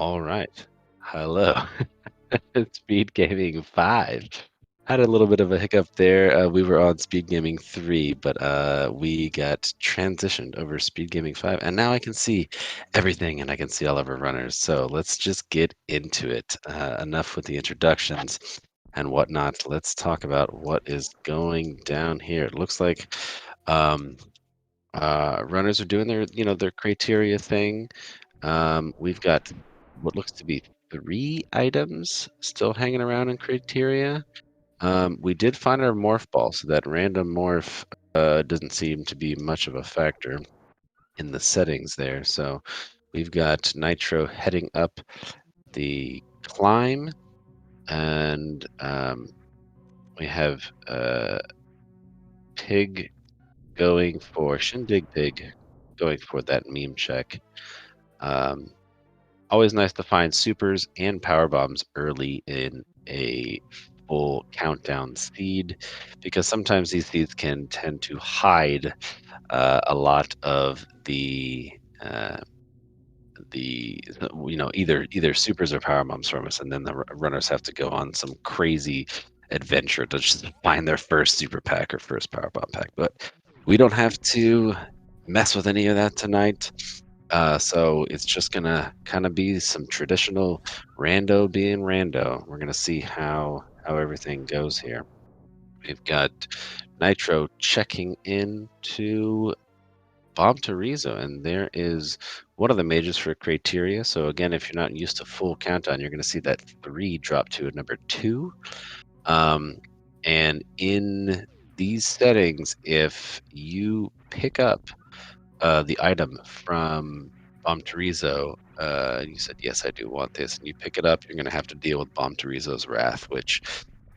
All right. Hello. It's SpeedGaming 5. Had a little bit of a hiccup there. We were on SpeedGaming 3, but we got transitioned over SpeedGaming 5, and now I can see everything and I can see all of our runners. So let's just get into it. Enough with the introductions and whatnot. Let's talk about what is going down here. It looks like um, runners are doing their criteria thing. We've got what looks to be 3 items still hanging around in criteria. We did find our morph ball, so that random morph doesn't seem to be much of a factor in the settings there. So we've got Nitro heading up the climb, and we have Pig going for ShinDigPig, going for that meme check. Um, Always nice to find supers and power bombs early in a full countdown seed, because sometimes these seeds can tend to hide a lot of uh, the either supers or power bombs from us, and then the runners have to go on some crazy adventure to just find their first super pack or first power bomb pack. But we don't have to mess with any of that tonight. So it's just gonna kind of be some traditional rando being rando. We're gonna see how everything goes here. We've got Nitro checking into Bob Terizo, and there is one of the majors for criteria. So again, if you're not used to full countdown, you're gonna see that 3 drop to a number 2. Um, and in these settings, if you pick up the item from Terizo, you said, "Yes, I do want this," and you pick it up, you're going to have to deal with Terizo's wrath, which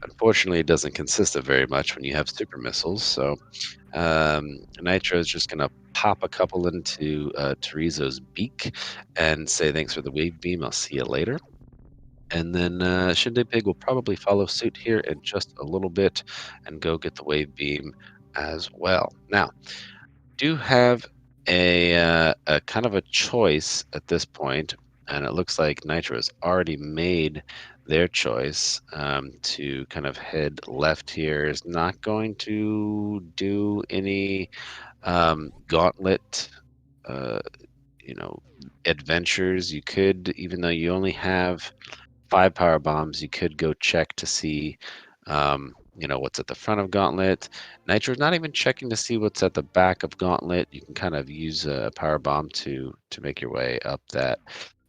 unfortunately doesn't consist of very much when you have super missiles. So Nitro is just going to pop a couple into Terizo's beak and say, "Thanks for the wave beam. I'll see you later." And then ShinDigPig will probably follow suit here in just a little bit and go get the wave beam as well. Now, do have a kind of a choice at this point, and it looks like Nitro has already made their choice to kind of head left here. Is not going to do any gauntlet, uh, you know, adventures. You could, even though you only have 5 power bombs, you could go check to see, what's at the front of Gauntlet. Nitro's not even checking to see what's at the back of Gauntlet. You can kind of use a power bomb to make your way up that.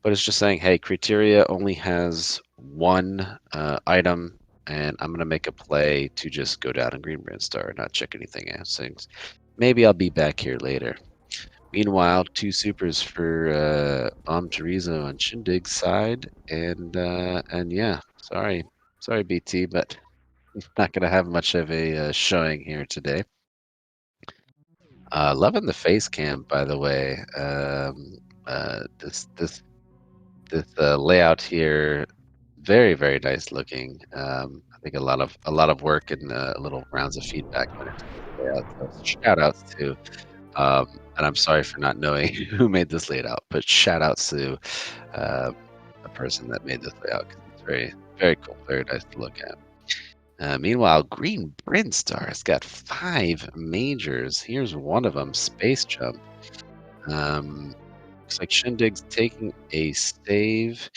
But it's just saying, hey, criteria only has 1 item, and I'm gonna make a play to just go down in Green Brand Star and not check anything else. Things. Maybe I'll be back here later. Meanwhile, 2 supers for Teresa on Shindig's side, and yeah, sorry BT, but not gonna have much of a showing here today. Loving the face cam, by the way. This layout here, very nice looking. I think a lot of work and little rounds of feedback went into this layout. So shout outs to and I'm sorry for not knowing who made this layout, but shout outs to uh, the person that made this layout, because it's very cool, very nice to look at. Meanwhile, Green Brinstar has got 5 majors. Here's one of them, Space Jump. Looks like Shindig's taking a save,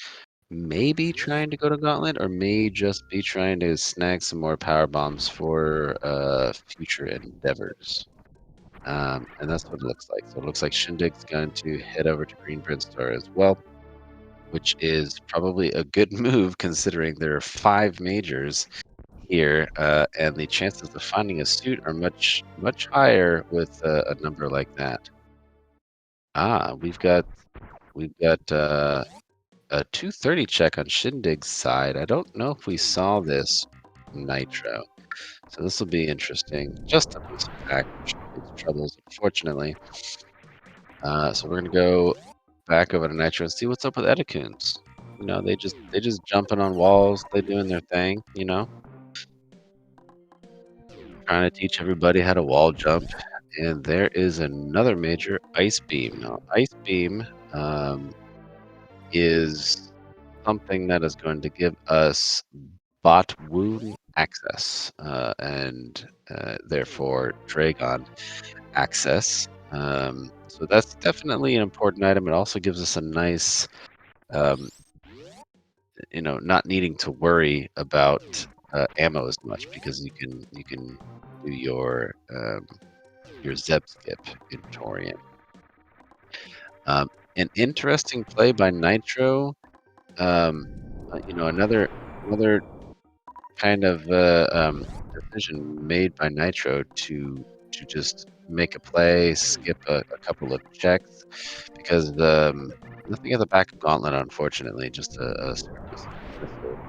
maybe trying to go to Gauntlet, or may just be trying to snag some more power bombs for future endeavors. And that's what it looks like. So it looks like Shindig's going to head over to Green Brinstar as well, which is probably a good move considering there are 5 majors here, and the chances of finding a suit are much higher with a number like that. We've got a 230 check on Shindig's side. I don't know if we saw this Nitro, so this will be interesting. Just a piece of pack for Shindig's troubles, unfortunately. So we're gonna go back over to Nitro and see what's up with Eticoons. They just jumping on walls. They doing their thing. Trying to teach everybody how to wall jump. And there is another major, Ice Beam. Now, Ice Beam is something that is going to give us bot wound access and therefore Dragon access. So that's definitely an important item. It also gives us a nice, um, not needing to worry about ammo as much because you can do your Zeb skip in Torian. An interesting play by Nitro. Another kind of decision made by Nitro to just make a play, skip a couple of checks, because nothing at the back of Gauntlet, unfortunately, just a surface missile.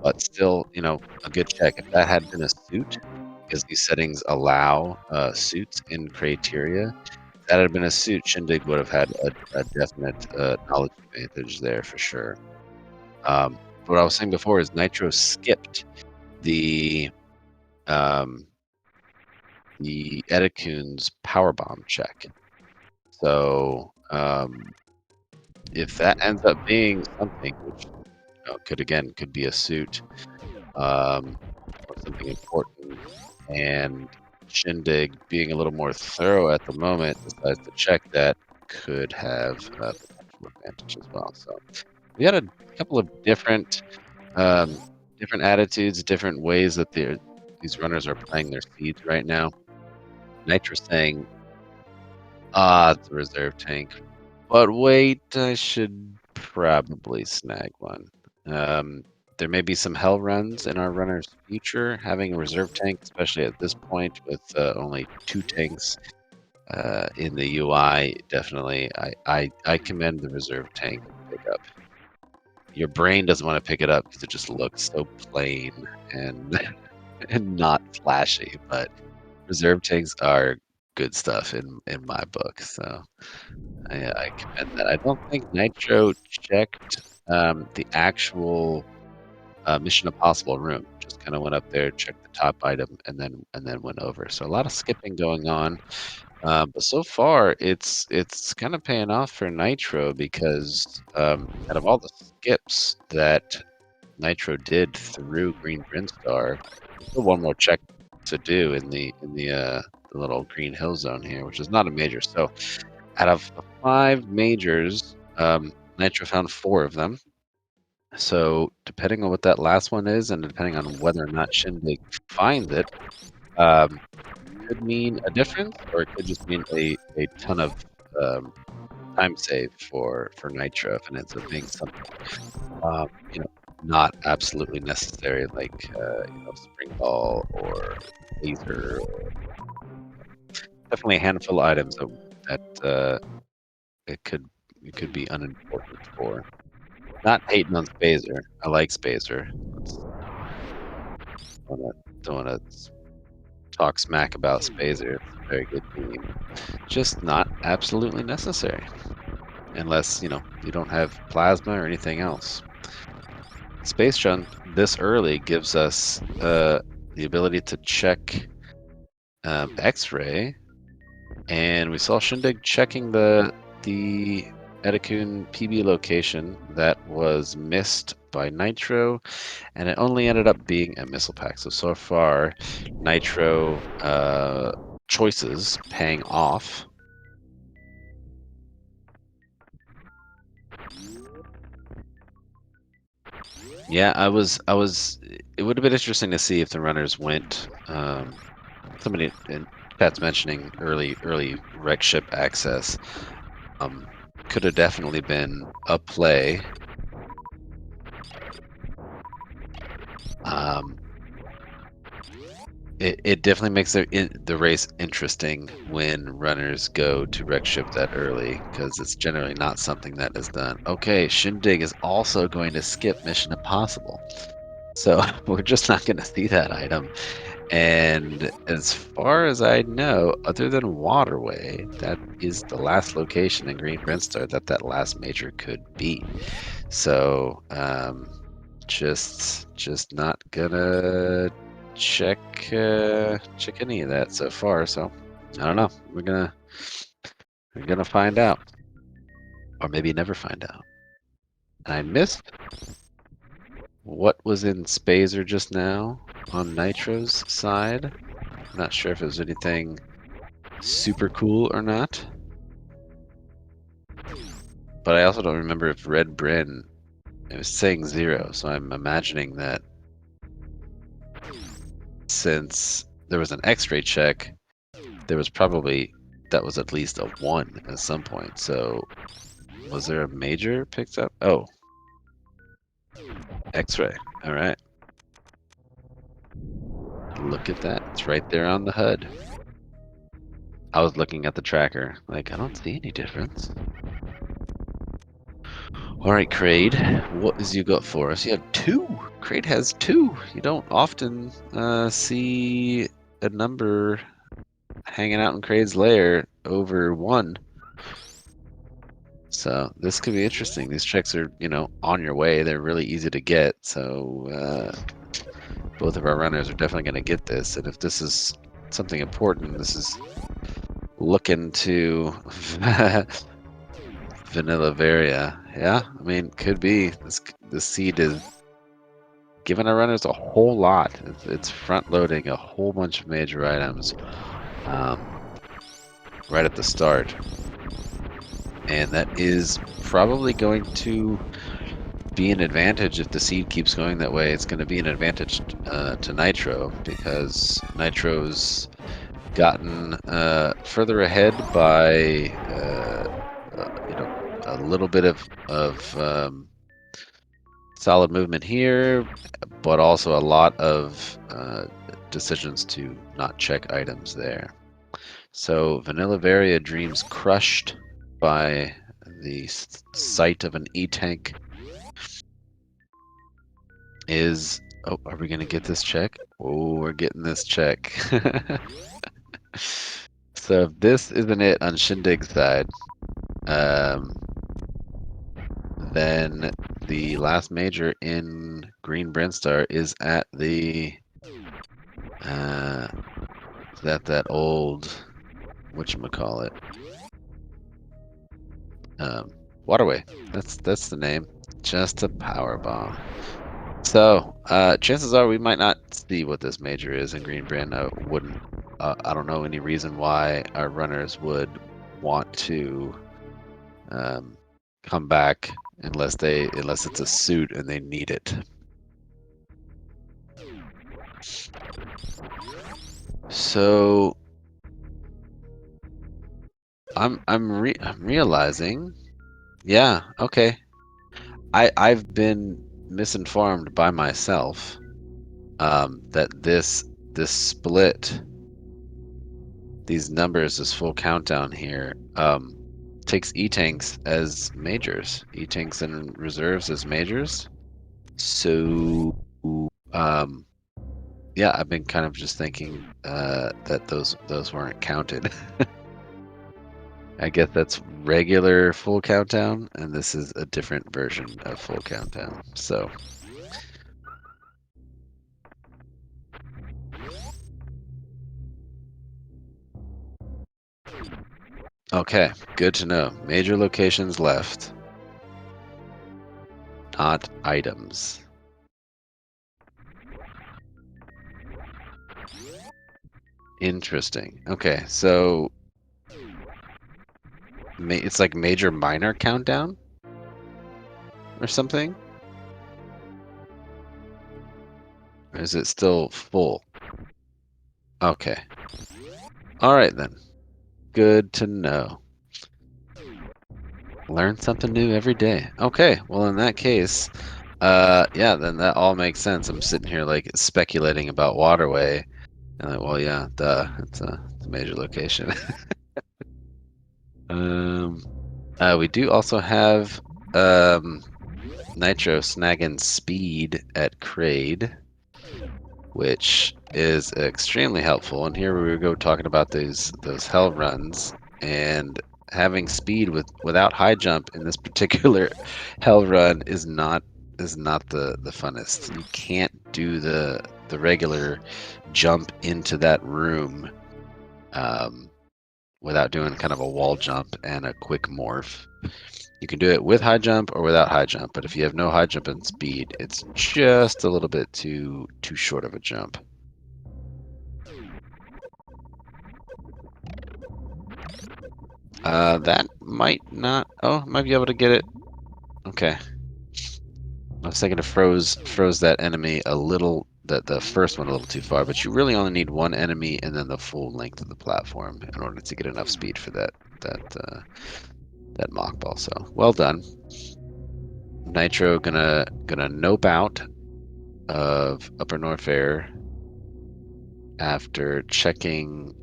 But still, a good check. If that had been a suit, because these settings allow suits in criteria, if that had been a suit, Shindig would have had a definite knowledge advantage there for sure. What I was saying before is Nitro skipped the um, the Edikune's power bomb check. So if that ends up being something, which could be a suit or something important, and Shindig being a little more thorough at the moment decides to check that, could have a potential advantage as well. So we had a couple of um, different attitudes, different ways that these runners are playing their seeds right now. Nitro saying, it's a reserve tank. But wait, I should probably snag one. Um, there may be some hell runs in our runner's future. Having a reserve tank, especially at this point with only 2 tanks in the UI, definitely, I commend the reserve tank pickup. Your brain doesn't want to pick it up because it just looks so plain and and not flashy. But reserve tanks are good stuff in my book. So I commend that. I don't think Nitro checked the actual Mission Impossible room. Just kind of went up there, checked the top item, and then went over. So a lot of skipping going on. But so far, it's kind of paying off for Nitro because out of all the skips that Nitro did through Green Brinstar, there's still one more check to do in the little green hill zone here, which is not a major. So out of the 5 majors, Nitro found 4 of them. So depending on what that last one is, and depending on whether or not Shindig finds it, could mean a difference, or it could just mean a ton of um, time save for Nitro if it ends up being something um, you know not absolutely necessary, like Spring Ball or Laser. Definitely a handful of items that it could be unimportant for. Not hating on Spazer. I like Spazer. Don't wanna talk smack about Spazer. It's a very good team. Just not absolutely necessary. Unless, you don't have plasma or anything else. Space Junk this early gives us the ability to check X-ray, and we saw Shindig checking the Edikun PB location that was missed by Nitro, and it only ended up being a missile pack. So far, Nitro choices paying off. Yeah, I was. It would have been interesting to see if the runners went. Somebody in chat's mentioning early wreck ship access. Could have definitely been a play. It definitely makes the race interesting when runners go to wreck ship that early, because it's generally not something that is done. Okay, Shindig is also going to skip Mission Impossible, so we're just not going to see that item. And as far as I know, other than Waterway, that is the last location in Green Brinstar that last major could be. So just not gonna check any of that so far. So I don't know. We're gonna find out, or maybe never find out. And I missed what was in Spazer just now on Nitro's side. I'm not sure if it was anything super cool or not. But I also don't remember if Red Bryn, it was saying 0, so I'm imagining that since there was an X-ray check, there was probably, that was at least a 1 at some point. So was there a major picked up? Oh, X-ray. All right. Look at that. It's right there on the HUD. I was looking at the tracker, like, I don't see any difference. All right, Kraid, what has you got for us? You have 2. Kraid has 2. You don't often see a number hanging out in Kraid's lair over 1. So this could be interesting. These checks are, on your way. They're really easy to get. So both of our runners are definitely going to get this. And if this is something important, this is looking to Vanilla Varia. Yeah, I mean, could be. This seed is giving our runners a whole lot. It's front loading a whole bunch of major items right at the start. And that is probably going to be an advantage if the seed keeps going that way. It's going to be an advantage to Nitro, because Nitro's gotten further ahead by a little bit of solid movement here, but also a lot of decisions to not check items there. So Vanilla Varia dreams crushed by the sight of an E-tank is... Oh, are we going to get this check? Oh, we're getting this check. So if this isn't it on Shindig's side, then the last major in Green Brinstar is at the that old, whatchamacallit, waterway. That's the name. Just a power bomb. So chances are we might not see what this major is in Green Brand. I don't know any reason why our runners would want to come back unless it's a suit and they need it. So I'm realizing, yeah, okay. I've been misinformed by myself that this split, these numbers, this full countdown here, takes E-tanks as majors, E-tanks and reserves as majors. So yeah, I've been kind of just thinking that those weren't counted. I guess that's regular full countdown, and this is a different version of full countdown. So okay, good to know. Major locations left, not items. Interesting. Okay, so it's like major minor countdown or something? Or is it still full? Okay. All right then. Good to know. Learn something new every day. Okay, well in that case, yeah, then that all makes sense. I'm sitting here like speculating about Waterway, and like, well, yeah, duh, it's a major location. We do also have Nitro snagging speed at Kraid, which is extremely helpful. And here we go talking about those hell runs, and having speed without high jump in this particular hell run is not the funnest. You can't do the regular jump into that room without doing kind of a wall jump and a quick morph. You can do it with high jump or without high jump, but if you have no high jump and speed, it's just a little bit too short of a jump. That might not. Oh, might be able to get it. Okay. I was thinking it froze that enemy a little, the first one a little too far, but you really only need one enemy and then the full length of the platform in order to get enough speed for that mock ball. So well done. Nitro gonna nope out of Upper North Air after checking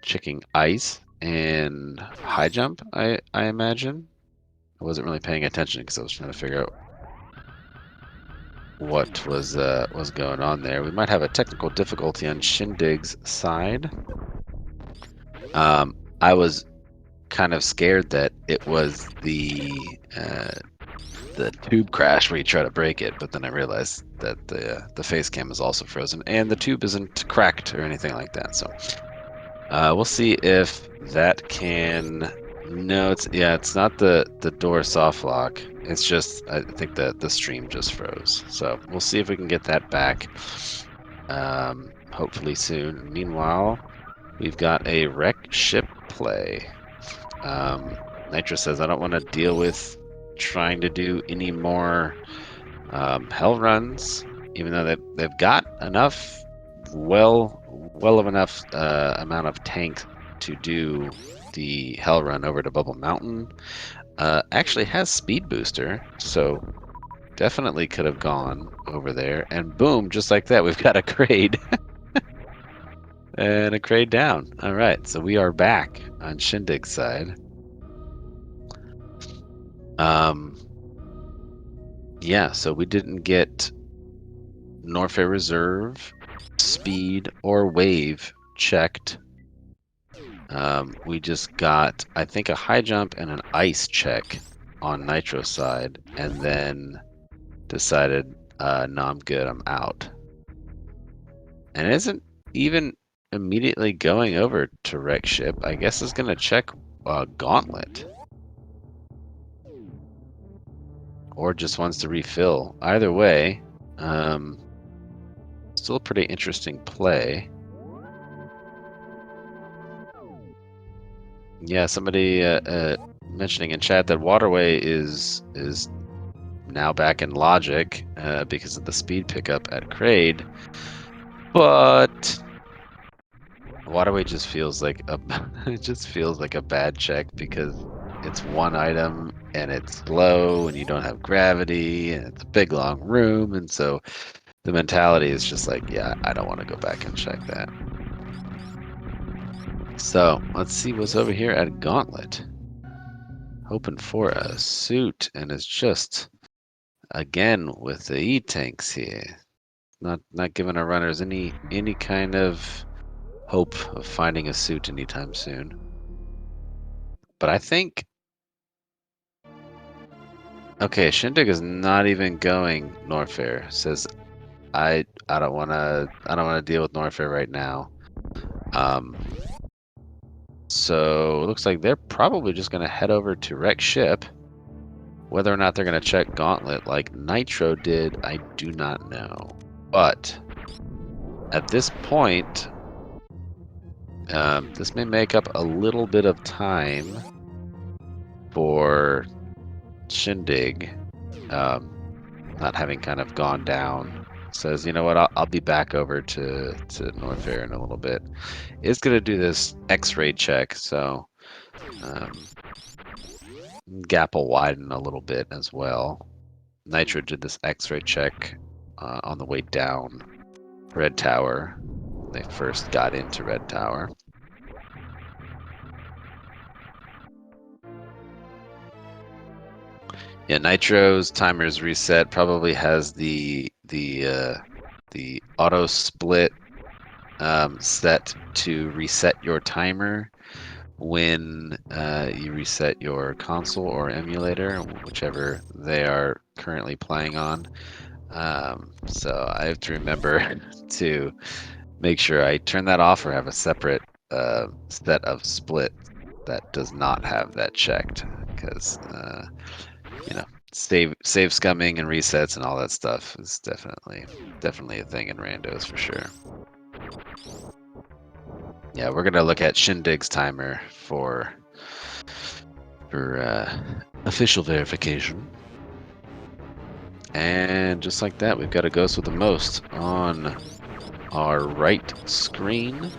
checking ice and high jump. I imagine. I wasn't really paying attention because I was trying to figure out what was going on there. We might have a technical difficulty on ShinDig's side. I was kind of scared that it was the tube crash where you try to break it, but then I realized that the face cam is also frozen and the tube isn't cracked or anything like that. So we'll see if that can. No, it's not the door soft lock. It's just I think that the stream just froze. So we'll see if we can get that back. Hopefully soon. Meanwhile, we've got a wreck ship play. Nitro says I don't want to deal with trying to do any more hell runs, even though they've got enough well of enough amount of tank to do the hell run over to Bubble Mountain. Actually has speed booster, so definitely could have gone over there. And boom, just like that, we've got a grade. And a grade down. All right, so we are back on ShinDig's side. Yeah, so we didn't get Norfair Reserve, speed, or wave checked. We just got, I think, a high jump and an ice check on Nitro's side, and then decided, no, I'm good, I'm out. And it isn't even immediately going over to wreck ship. I guess it's going to check Gauntlet. Or just wants to refill. Either way, still a pretty interesting play. Yeah, somebody mentioning in chat that Waterway is now back in logic because of the speed pickup at Kraid, but Waterway just feels like a bad check because it's one item and it's slow and you don't have gravity and it's a big long room, and so the mentality is just like, yeah, I don't want to go back and check that. So let's see what's over here at Gauntlet. Hoping for a suit, and it's just again with the E-tanks here. Not giving our runners any kind of hope of finding a suit anytime soon. But I think, okay, ShinDig is not even going Norfair. Says I don't wanna deal with Norfair right now. So it looks like they're probably just gonna head over to wreck ship. Whether or not they're gonna check Gauntlet like Nitro did, I do not know. But at this point, this may make up a little bit of time for ShinDig not having kind of gone down. Says, you know what, I'll be back over to Norfair in a little bit. Is going to do this X-ray check, so gap will widen a little bit as well. Nitro did this X-ray check on the way down Red Tower. They first got into Red Tower. Yeah, Nitro's timer's reset. Probably has the auto split set to reset your timer when you reset your console or emulator, whichever they are currently playing on. So I have to remember to make sure I turn that off or have a separate set of split that does not have that checked, because you know, save scumming and resets and all that stuff is definitely a thing in randos for sure. Yeah, we're gonna look at ShinDig's timer for official verification. And just like that, we've got a ghost with the most on our right screen.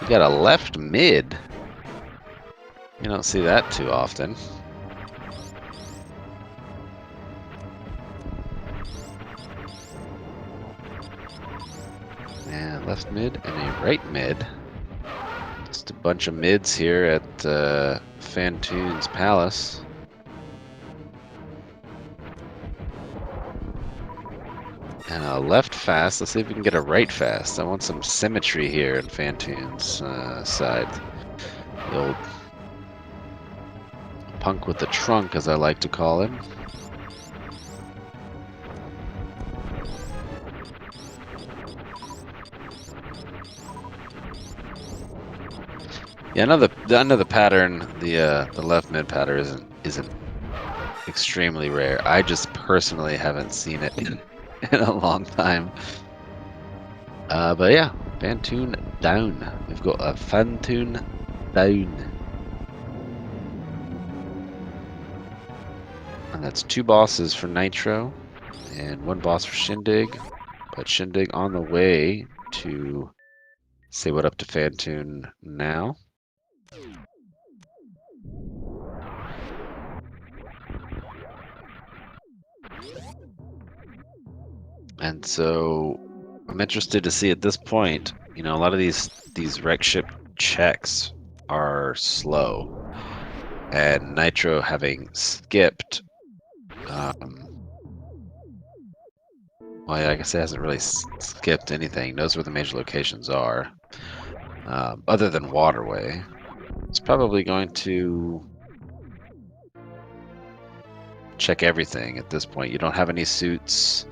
We got a left mid. You don't see that too often. And left mid and a right mid. Just a bunch of mids here at Fantoon's Palace. And a left fast. Let's see if we can get a right fast. I want some symmetry here in Fantoon's side. The old punk with the trunk, as I like to call him. Yeah, another pattern. The left mid pattern isn't extremely rare. I just personally haven't seen it in a long time. But yeah, Fantoon down. We've got a Fantoon down. And that's 2 bosses for Nitro and 1 boss for ShinDig. But ShinDig on the way to say what up to Fantoon now. And so I'm interested to see at this point, you know, a lot of these wreck ship checks are slow. And Nitro having skipped, well, yeah, I guess it hasn't really skipped anything. Knows where the major locations are, other than Waterway. It's probably going to check everything at this point. You don't have any suits,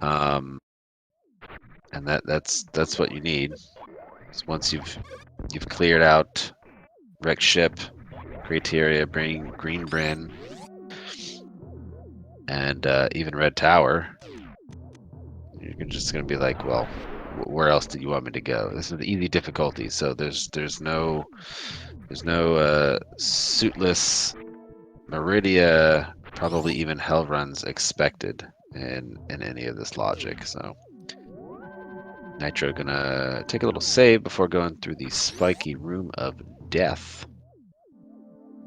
and that's what you need. So once you've cleared out wreck ship, criteria, green Bryn, and even Red Tower, you're just gonna be like, well, where else did you want me to go? This is the easy difficulty, so there's no suitless Meridia, probably even hell runs expected in any of this logic. So Nitro gonna take a little save before going through the spiky room of death.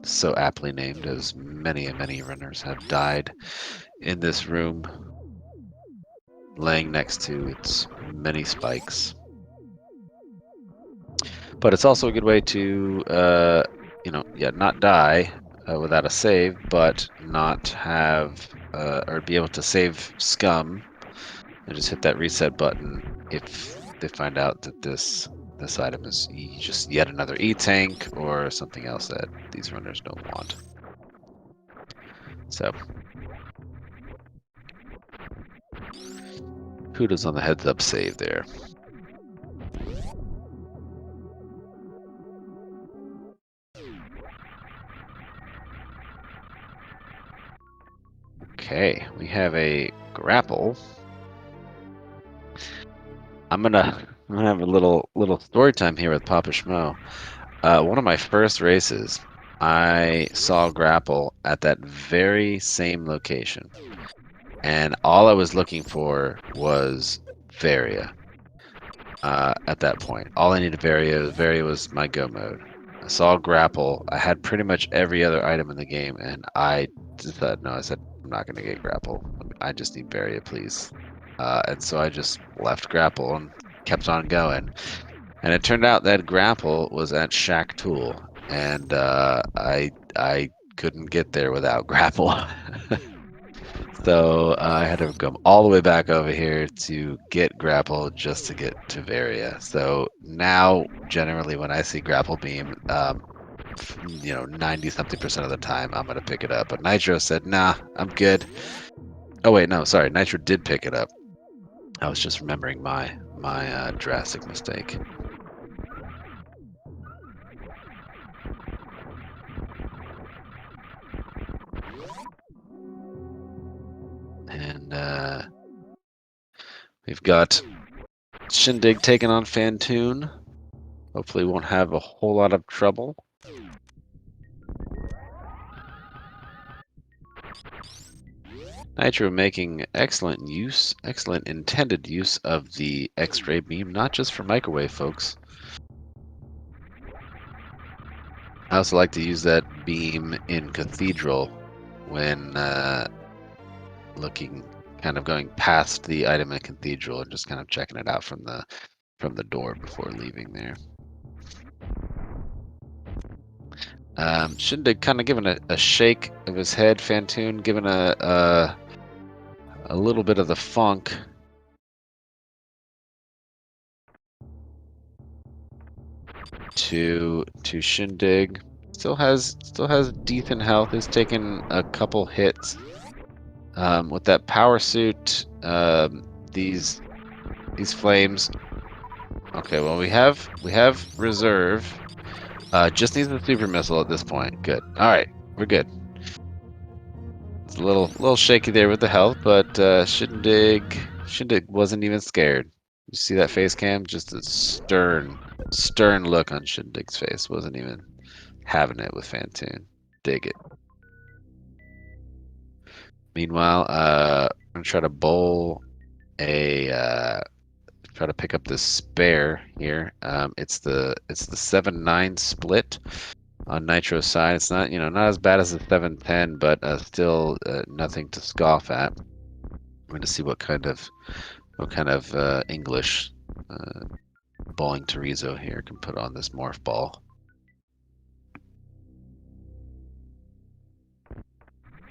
So aptly named, as many runners have died in this room, laying next to its many spikes. But it's also a good way to, not die without a save, but not have, or be able to save scum and just hit that reset button if they find out that this item is just yet another E-tank or something else that these runners don't want. So, kudos on the heads up save there. Okay, we have a grapple. I'm gonna have a little story time here with Papa Schmo. One of my first races, I saw grapple at that very same location, and all I was looking for was Varia. At that point, all I needed Varia. Varia was my go mode. I saw grapple. I had pretty much every other item in the game, and I just thought, no, I said, I'm not gonna get grapple. I just need Varia, please. And so I just left grapple and kept on going. And it turned out that grapple was at Shack Tool, and I couldn't get there without grapple. So I had to come all the way back over here to get grapple just to get to Varia. So now, generally, when I see grapple beam, 90-something% of the time, I'm gonna pick it up. But Nitro said, "Nah, I'm good." Oh wait, no, sorry. Nitro did pick it up. I was just remembering my drastic mistake. And we've got Shindig taking on Fantoon. Hopefully won't have a whole lot of trouble. Nitro making excellent intended use of the X-ray beam, not just for microwave, folks. I also like to use that beam in Cathedral when looking, kind of going past the item in Cathedral and just kind of checking it out from the door before leaving there. Shindig kind of giving a shake of his head. Fantoon giving a little bit of the funk. To Shindig. Still has decent health. Is taking a couple hits. With that power suit, these flames. Okay, well we have reserve. Just needs the super missile at this point. Good. All right, we're good. It's a little shaky there with the health, but Shindig wasn't even scared. You see that face cam? Just a stern look on Shindig's face. Wasn't even having it with Fantoon. Dig it. Meanwhile, I'm gonna try to bowl try to pick up this spare here. It's the 7-9 split on Nitro's side. It's not not as bad as the 7-10, but still nothing to scoff at. I'm going to see what kind of English bowling Chorizo here can put on this morph ball.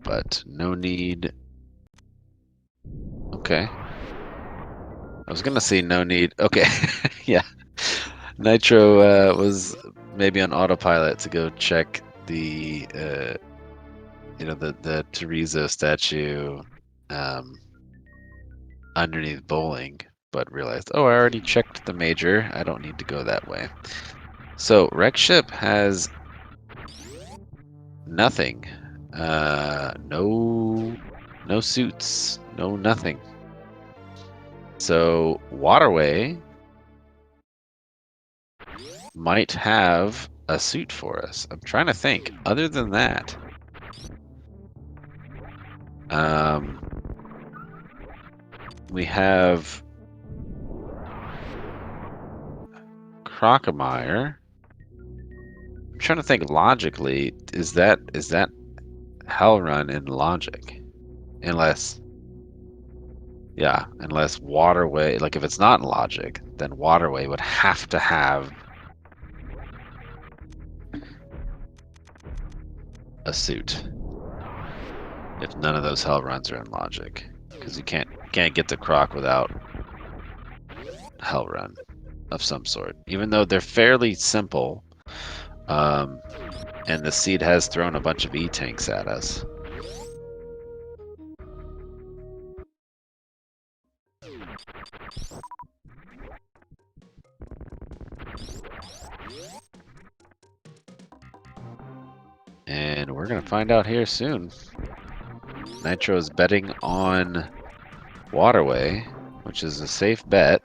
But no need. Okay. I was gonna say no need. Okay. Yeah. Nitro was maybe on autopilot to go check the the Chorizo statue underneath bowling, but realized, oh, I already checked the major. I don't need to go that way. So Wreck Ship has nothing. No suits, no nothing. So Waterway might have a suit for us. I'm trying to think. Other than that, we have Crocomire. I'm trying to think logically. Is that Hell Run in logic? Unless Waterway, like if it's not in logic, then Waterway would have to have a suit. If none of those Hell Runs are in logic, because you can't get to Croc without Hell Run of some sort. Even though they're fairly simple, and the seed has thrown a bunch of E-tanks at us. And we're going to find out here soon. Nitro is betting on Waterway, which is a safe bet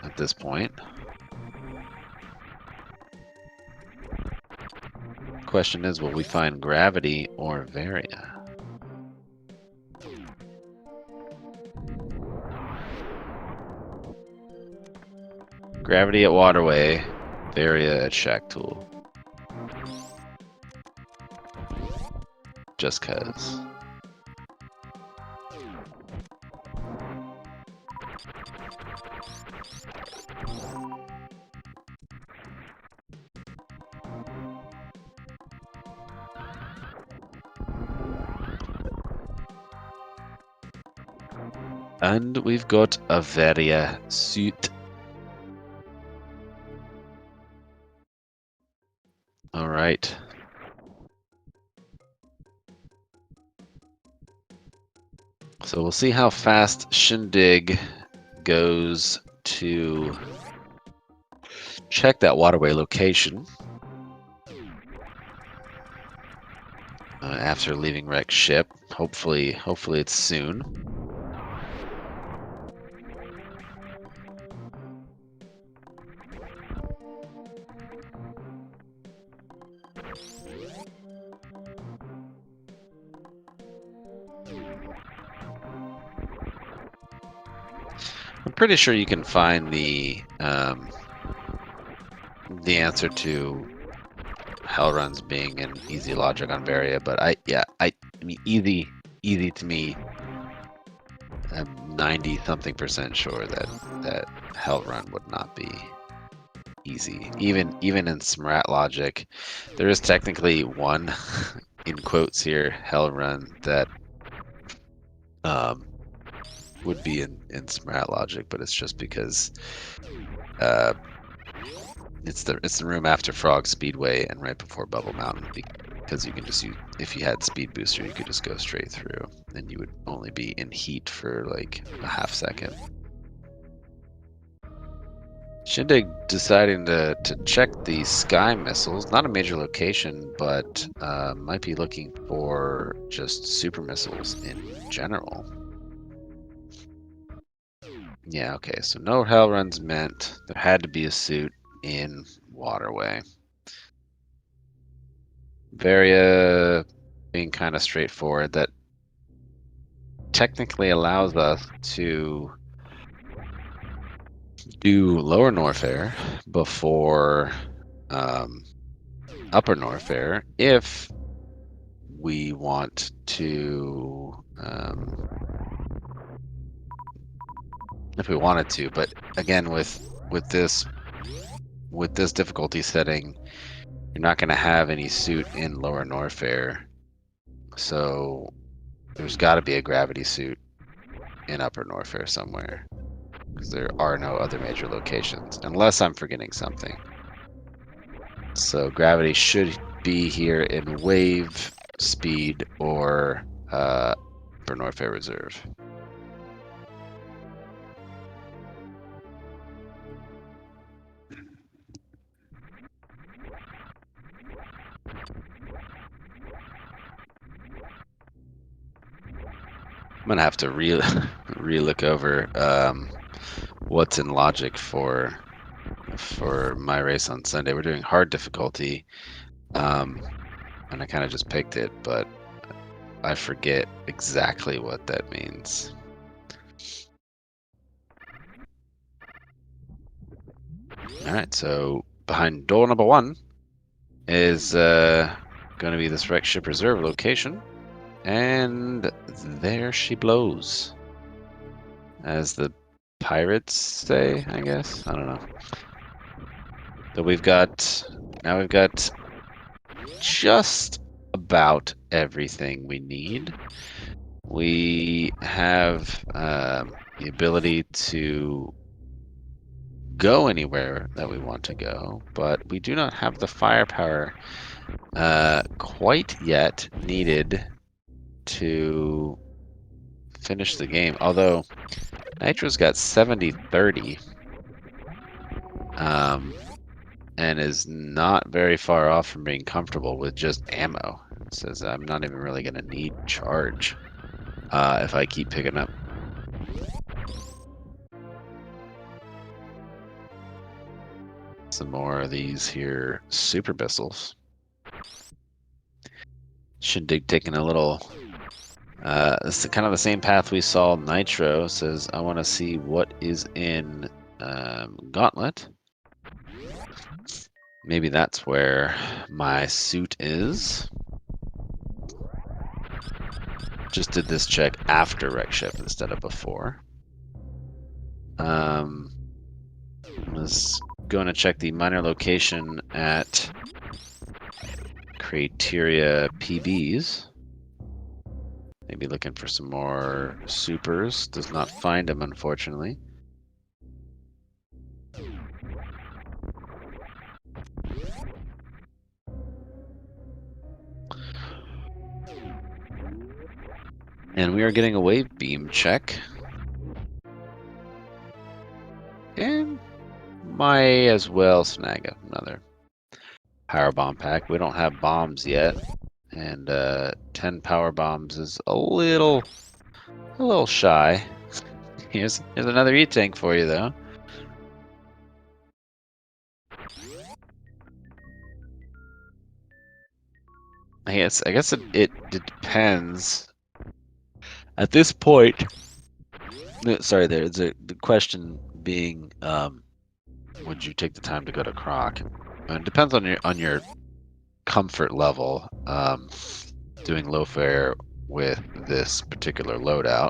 at this point. Question is, will we find Gravity or Varia? Gravity at Waterway, Varia at Shack Tool. Just cause. And we've got a Varia suit. All right. So we'll see how fast Shindig goes to check that waterway location after leaving wrecked ship. Hopefully it's soon. I'm pretty sure you can find the answer to hell runs being an easy logic on Varia, but I mean easy to me. I'm 90-something% sure that hell run would not be easy. Even in Smrat logic, there is technically one in quotes here hell run that would be in Smrat logic, but it's just because it's the room after Frog Speedway and right before Bubble Mountain, because you can just use, if you had Speed Booster, you could just go straight through, and you would only be in heat for like a half second. Shindig deciding to check the sky missiles, not a major location, but might be looking for just super missiles in general. Yeah, okay, so no hell runs meant there had to be a suit in waterway. Varia being kind of straightforward, that technically allows us to do lower Norfair before upper Norfair if we want to, if we wanted to. But again, with this difficulty setting, you're not going to have any suit in lower Norfair, so there's got to be a gravity suit in upper Norfair somewhere, because there are no other major locations, unless I'm forgetting something. So gravity should be here in wave, speed, or upper Norfair reserve. I'm gonna have to re-look over what's in logic for my race on Sunday. We're doing hard difficulty, and I kind of just picked it, but I forget exactly what that means. All right, so behind door number 1 is going to be this wrecked ship reserve location. And there she blows, as the pirates say, I guess. I don't know. So we've got just about everything we need. We have the ability to go anywhere that we want to go, but we do not have the firepower quite yet needed to finish the game. Although Nitro's got 70-30, and is not very far off from being comfortable with just ammo. It says I'm not even really going to need charge if I keep picking up. Some more of these here super missiles. Shindig taking a little. This is kind of the same path we saw Nitro. Says I want to see what is in Gauntlet. Maybe that's where my suit is. Just did this check after wreck ship instead of before. Was going to check the minor location at Criteria PBs. Maybe looking for some more supers. Does not find them, unfortunately. And we are getting a wave beam check. might as well snag another power bomb pack. We don't have bombs yet, and 10 power bombs is a little shy. Here's another E-tank for you though. I guess it depends. At this point, sorry, there's the question being, would you take the time to go to Croc? It depends on your comfort level. Doing low fare with this particular loadout.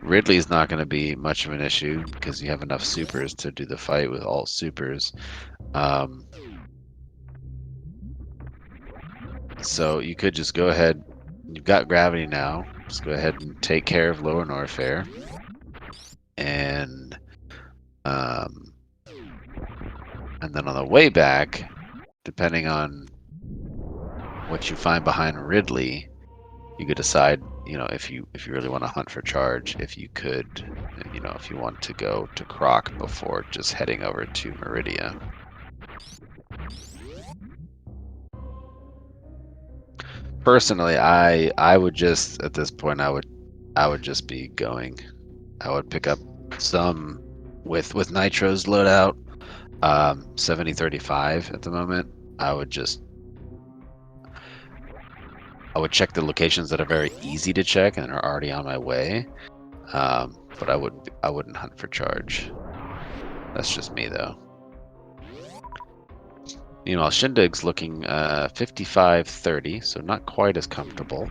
Ridley's not going to be much of an issue because you have enough supers to do the fight with all supers. So you could just go ahead. You've got gravity now. Just go ahead and take care of lower Norfair. And then on the way back, depending on what you find behind Ridley, you could decide, if you really want to hunt for charge, if you could, if you want to go to Croc before just heading over to Meridia. Personally, I would just, at this point, I would just be going. I would pick up some with Nitro's loadout, 70-35 at the moment. I would check the locations that are very easy to check and are already on my way. But I wouldn't hunt for charge. That's just me though. Meanwhile, Shindig's looking 55-30, so not quite as comfortable.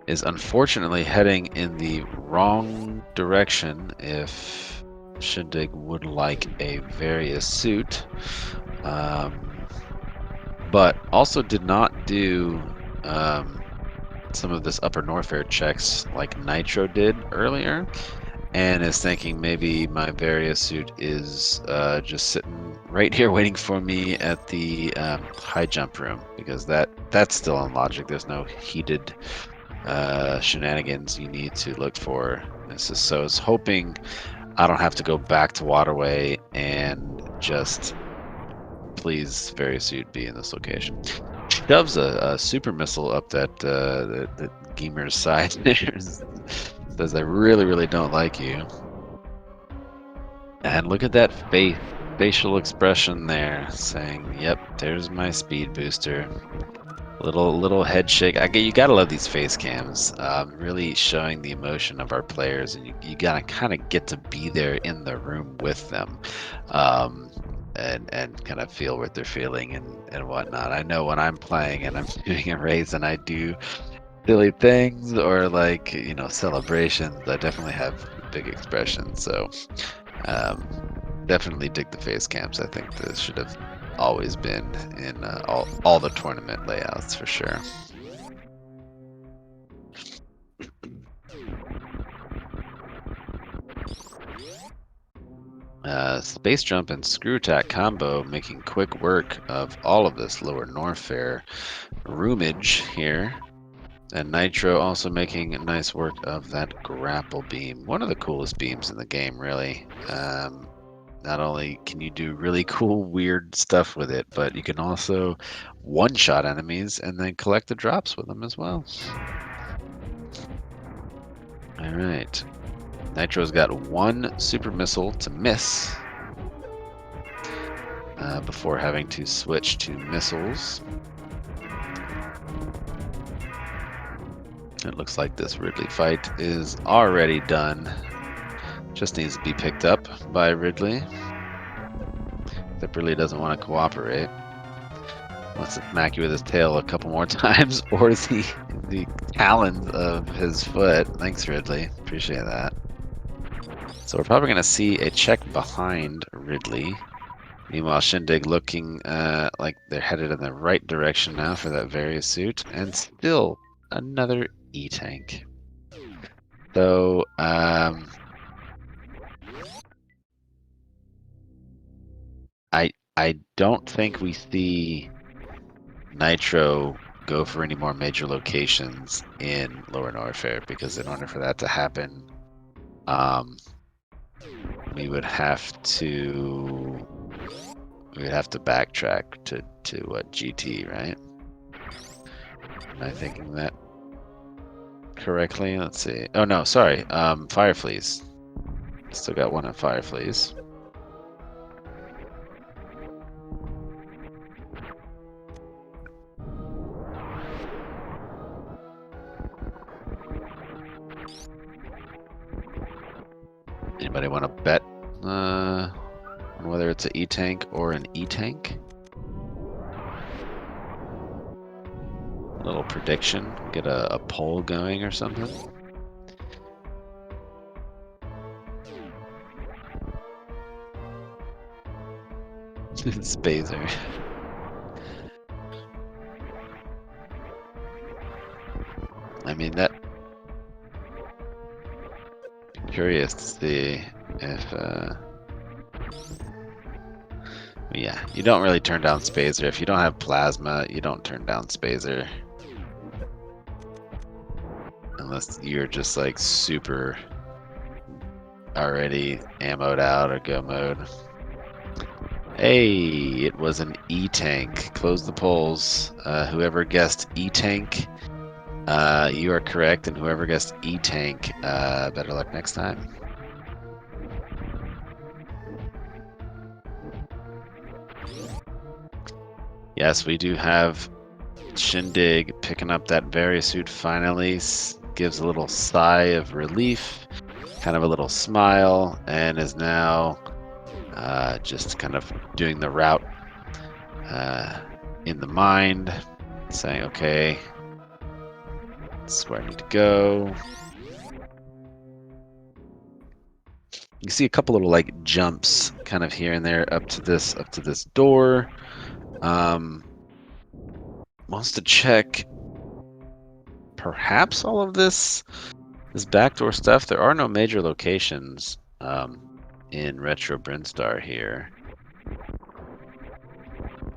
Is unfortunately heading in the wrong direction if Shindig would like a various suit. But also did not do some of this upper Norfair checks like Nitro did earlier, and is thinking maybe my various suit is just sitting right here waiting for me at the high jump room, because that's still on logic. There's no heated shenanigans you need to look for. So I was hoping I don't have to go back to Waterway and just please various suit be in this location. Shoves a super missile up that gamer's side there. Says I really don't like you. And look at that facial expression there, saying, "Yep, there's my speed booster." Little head shake. You gotta love these face cams. Really showing the emotion of our players, and you gotta kind of get to be there in the room with them, and kind of feel what they're feeling and whatnot. I know when I'm playing and I'm doing a race and I do silly things or like celebrations, I definitely have big expressions. So definitely dig the face cams. I think this should have always been in all the tournament layouts for sure. Space jump and screw attack combo making quick work of all of this lower Norfair roomage here. And Nitro also making nice work of that grapple beam. One of the coolest beams in the game, really. Not only can you do really cool, weird stuff with it, but you can also one-shot enemies and then collect the drops with them as well. All right. Nitro's got one super missile to miss before having to switch to missiles. It looks like this Ridley fight is already done. Just needs to be picked up by Ridley. That really doesn't want to cooperate. Wants to smack you with his tail a couple more times, or the talons of his foot. Thanks, Ridley. Appreciate that. So we're probably going to see a check behind Ridley. Meanwhile, Shindig looking like they're headed in the right direction now for that various suit, and still another E-tank. So I don't think we see Nitro go for any more major locations in Lower Norfair, because in order for that to happen, we would have to backtrack to what, GT, right? Am I thinking that correctly? Let's see. Oh no, sorry. Fireflies. Still got one at Fireflies. Anybody want to bet on whether it's an E-Tank or an E-Tank? A little prediction. Get a poll going or something. Spazer. I mean, that. Curious to see if. Yeah, you don't really turn down Spazer. If you don't have plasma, you don't turn down Spazer. Unless you're just like super already ammoed out or go mode. Hey, it was an E-Tank. Close the polls. Whoever guessed E-Tank, you are correct, and whoever guessed E-Tank, better luck next time. Yes, we do have Shindig picking up that Varisuit finally. Gives a little sigh of relief, kind of a little smile, and is now just kind of doing the route in the mind, saying, okay, this is where I need to go. You see a couple little like jumps kind of here and there up to this door. Wants to check perhaps all of this backdoor stuff. There are no major locations in Retro Brinstar here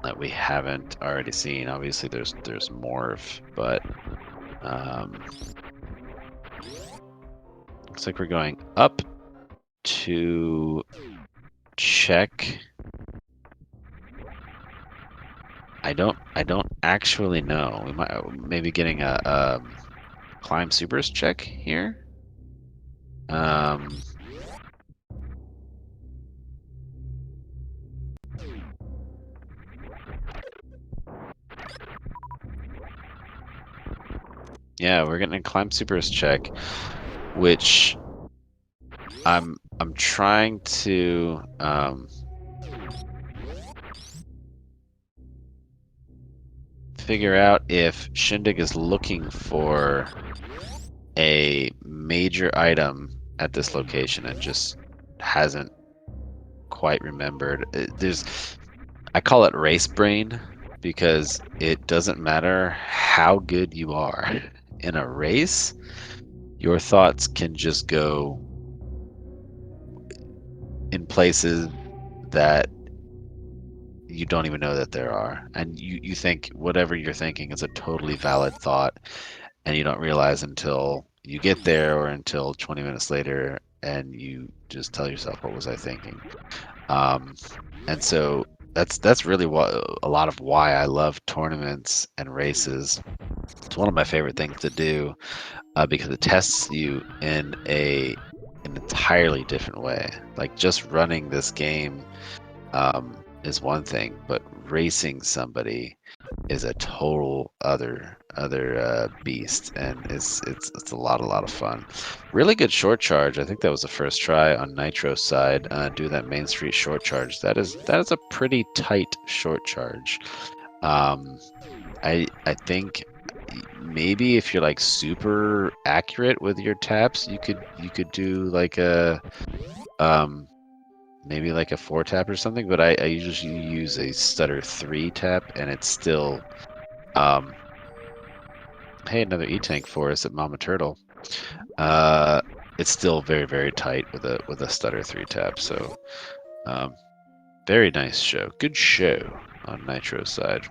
that we haven't already seen. Obviously there's Morph, but looks like we're going up to check. I don't actually know. We might maybe getting a climb supers check here. Yeah, we're getting a climb supers check, which I'm trying to figure out if Shindig is looking for a major item at this location and just hasn't quite remembered. I call it race brain, because it doesn't matter how good you are in a race, your thoughts can just go in places that you don't even know that there are, and you think whatever you're thinking is a totally valid thought, and you don't realize until you get there or until 20 minutes later, and you just tell yourself, what was I thinking? And so that's really what a lot of why I love tournaments and races. It's one of my favorite things to do, because it tests you in an entirely different way. Like, just running this game is one thing, but racing somebody is a total other beast, and it's a lot of fun. Really good short charge. I think that was the first try on Nitro's side. Do that Main Street short charge. That is a pretty tight short charge. I think maybe if you're like super accurate with your taps, you could do like a maybe like a 4 tap or something, but I usually use a stutter 3 tap, and it's still hey, another E-Tank for us at Mama Turtle. It's still very tight with a stutter 3 tap, so Very nice show. Good show on Nitro's side.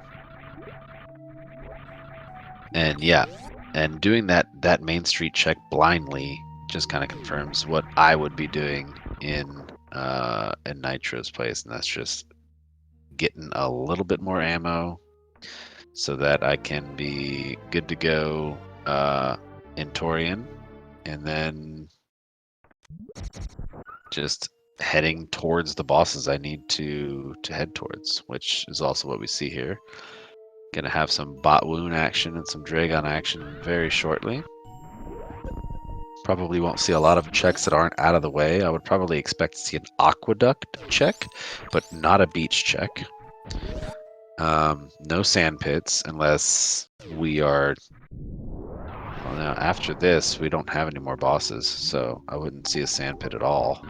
And yeah, and doing that Main Street check blindly just kind of confirms what I would be doing in Nitro's place, and that's just getting a little bit more ammo so that I can be good to go in Torian, and then just heading towards the bosses I need to head towards, which is also what we see here. Gonna have some bot wound action and some Dragon action very shortly. Probably won't see a lot of checks that aren't out of the way. I would probably expect to see an aqueduct check, but not a beach check. No sand pits unless we are... Well, now after this, we don't have any more bosses, so I wouldn't see a sand pit at all.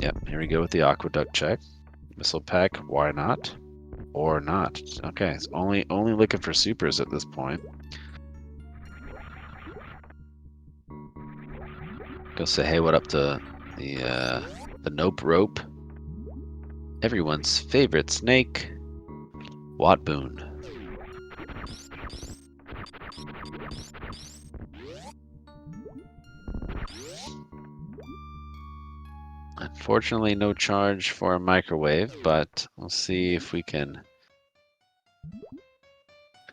Yep, here we go with the aqueduct check. Missile pack, why not? Or not. Okay, it's only looking for supers at this point. Go say hey, what up to the Nope Rope. Everyone's favorite snake, Watt Boone. Unfortunately, no charge for a microwave, but we'll see if we can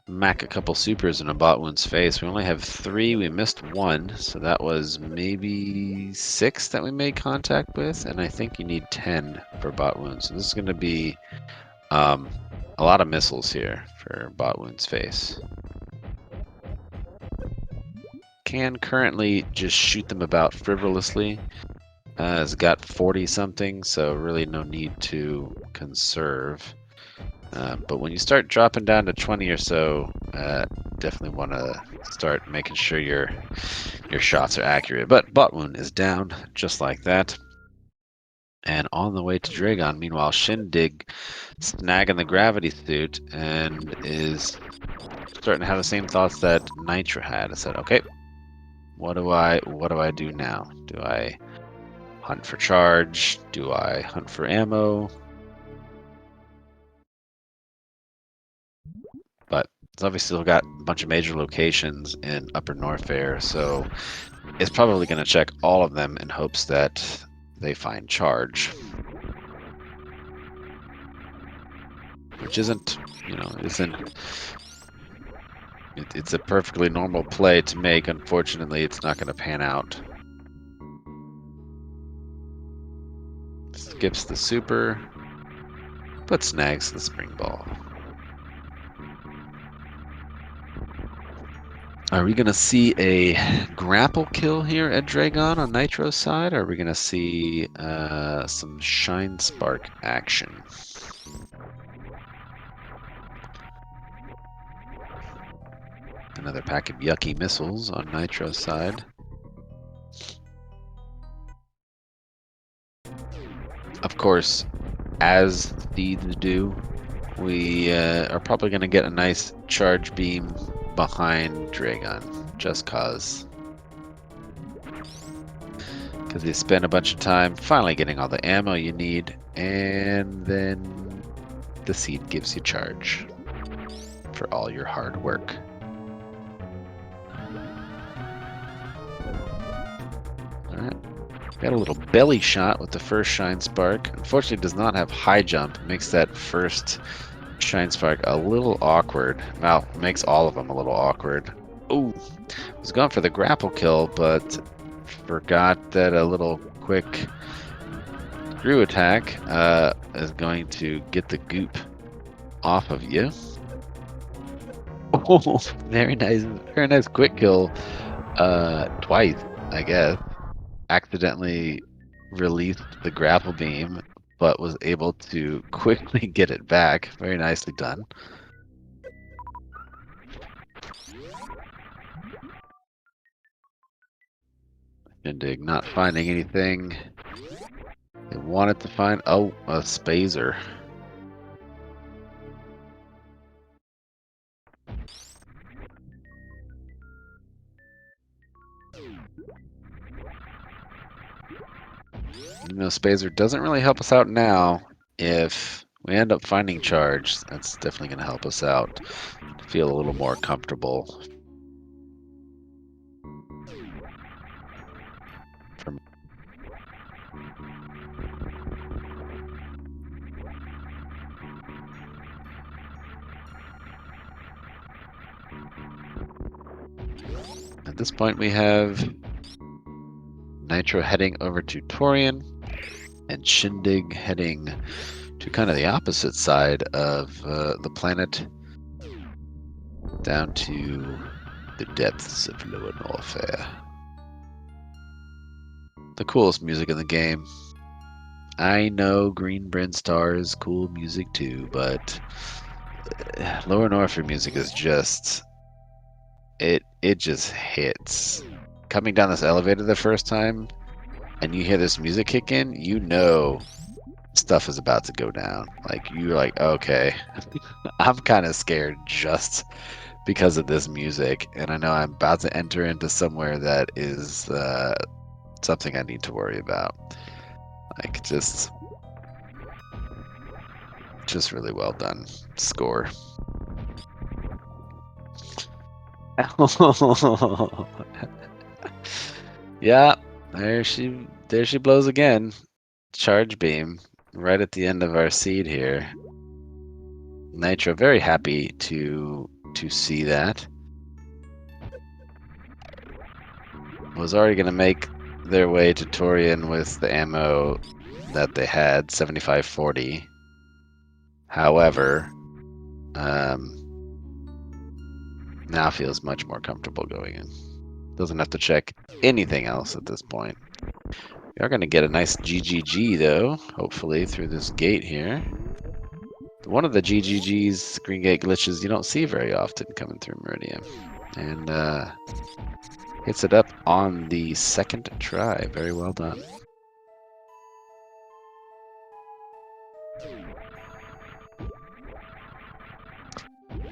mac a couple supers in a bot wound's face. We only have 3. We missed 1, so that was maybe 6 that we made contact with, and I think you need 10 for bot wounds. So this is going to be a lot of missiles here for bot wound's face. Can currently just shoot them about frivolously. It's got 40 something, so really no need to conserve. But when you start dropping down to 20 or so, definitely want to start making sure your shots are accurate. But bot wound is down, just like that. And on the way to Dragon, meanwhile, Shindig snagging the gravity suit and is starting to have the same thoughts that Nitro had. I said, okay, what do I do now? Do I hunt for charge? Do I hunt for ammo? But it's obviously still got a bunch of major locations in Upper Norfair, so it's probably going to check all of them in hopes that they find charge. Which isn't, it's a perfectly normal play to make. Unfortunately, it's not going to pan out. Skips the super, but snags the spring ball. Are we going to see a grapple kill here at Dragon on Nitro's side? Or are we going to see some Shine Spark action? Another pack of yucky missiles on Nitro's side. Of course, as Thieves do, we are probably going to get a nice charge beam behind Dragon, just cause. Because you spend a bunch of time finally getting all the ammo you need, and then the seed gives you charge for all your hard work. Alright. Got a little belly shot with the first Shine Spark. Unfortunately, it does not have high jump. It makes that first Shine Spark a little awkward. Well, it makes all of them a little awkward. Ooh, was going for the grapple kill, but forgot that a little quick screw attack is going to get the goop off of you. Oh, very nice quick kill. Twice, I guess. Accidentally released the grapple beam, but was able to quickly get it back. Very nicely done. Shindig not finding anything they wanted to find. Oh, a Spazer. Spazer doesn't really help us out now. if we end up finding charge, that's definitely going to help us out to feel a little more comfortable. At this point, we have Nitro heading over to Torian, and Shindig heading to kind of the opposite side of the planet, down to the depths of Lower Norfair. The coolest music in the game. I know Green Brinstar is cool music too, but Lower Norfair music is just it just hits. Coming down this elevator the first time and you hear this music kick in, you know stuff is about to go down. Like you're like, okay. I'm kind of scared just because of this music, and I know I'm about to enter into somewhere that is something I need to worry about. Like just really well done score. Yeah, there she blows again. Charge beam right at the end of our seed here. Nitro very happy to see that. Was already going to make their way to Torian with the ammo that they had, 75-40. However, now feels much more comfortable going in. Doesn't have to check anything else at this point. We are going to get a nice GGG, though, hopefully, through this gate here. One of the GGG's, Green Gate glitches, you don't see very often coming through Meridian. And hits it up on the second try. Very well done.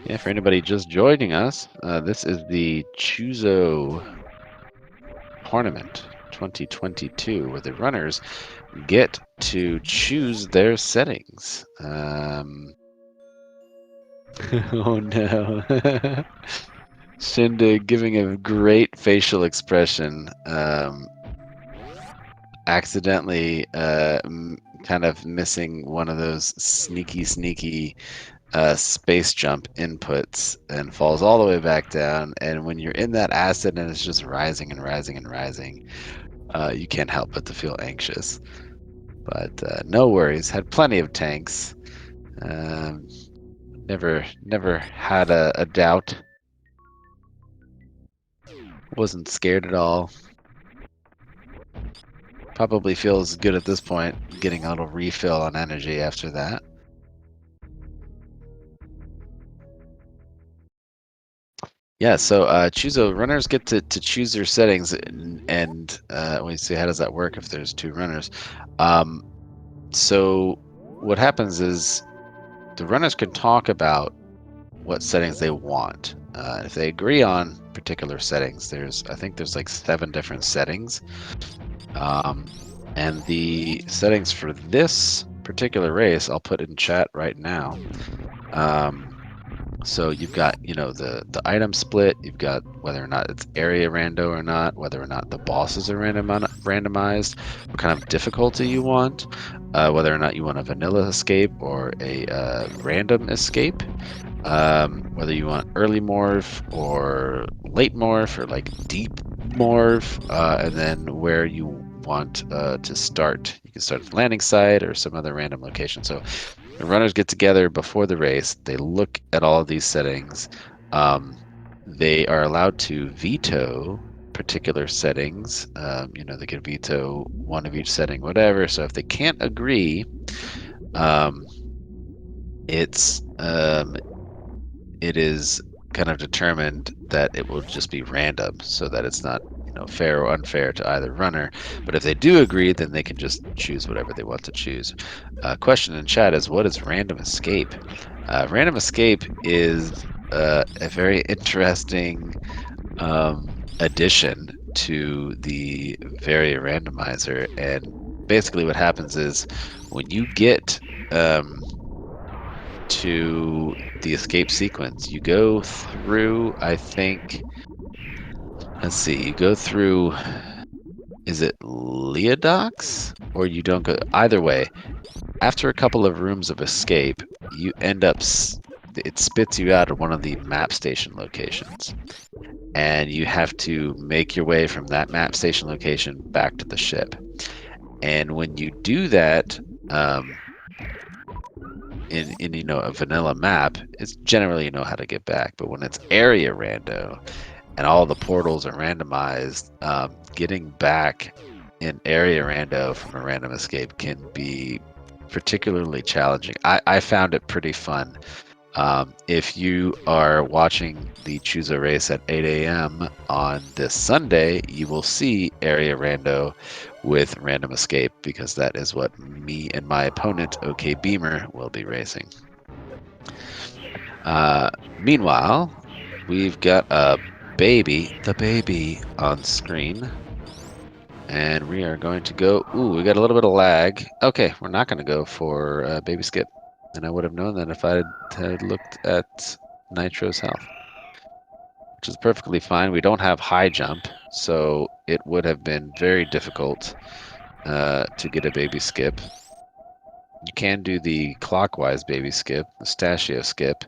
Yeah, for anybody just joining us, this is the Choozo Tournament 2022, where the runners get to choose their settings. Oh no. Shindig giving a great facial expression, accidentally kind of missing one of those sneaky space jump inputs and falls all the way back down. And when you're in that acid and it's just rising and rising and rising, you can't help but to feel anxious. But no worries, had plenty of tanks. Never had a doubt. Wasn't scared at all. Probably feels good at this point, getting a little refill on energy after that. Yeah, so Choozo runners get to choose their settings, and we see how does that work if there's two runners. So what happens is the runners can talk about what settings they want. If they agree on particular settings, I think there's like 7 different settings. And the settings for this particular race, I'll put in chat right now. So you've got, the item split, you've got whether or not it's area rando or not, whether or not the bosses are randomized, what kind of difficulty you want, whether or not you want a vanilla escape or a random escape, whether you want early morph or late morph or like deep morph, and then where you want to start. You can start at the landing site or some other random location. So the runners get together before the race. They look at all of these settings. They are allowed to veto particular settings. They can veto one of each setting, whatever. So if they can't agree, it is kind of determined that it will just be random, so that it's not fair or unfair to either runner. But if they do agree, then they can just choose whatever they want to choose. Question in chat is, what is random escape? Random escape is a very interesting addition to the Varia randomizer. And basically what happens is when you get to the escape sequence. You go through, I think, let's see, you go through, is it Leodox? Or you don't go, either way, after a couple of rooms of escape, you end up, it spits you out at one of the map station locations. And you have to make your way from that map station location back to the ship. And when you do that, in a vanilla map, it's generally you know how to get back. But when it's area rando and all the portals are randomized, getting back in area rando from a random escape can be particularly challenging. I found it pretty fun. If you are watching the Choozo race at 8 a.m. on this Sunday, you will see area rando with random escape because that is what me and my opponent, OK Beamer, will be racing. Meanwhile, we've got the baby on screen. And we are going to go, ooh, we got a little bit of lag. Okay, we're not going to go for baby skip. And I would have known that if I had looked at Nitro's health, which is perfectly fine. We don't have high jump, so it would have been very difficult to get a baby skip. You can do the clockwise baby skip, the Stachio skip,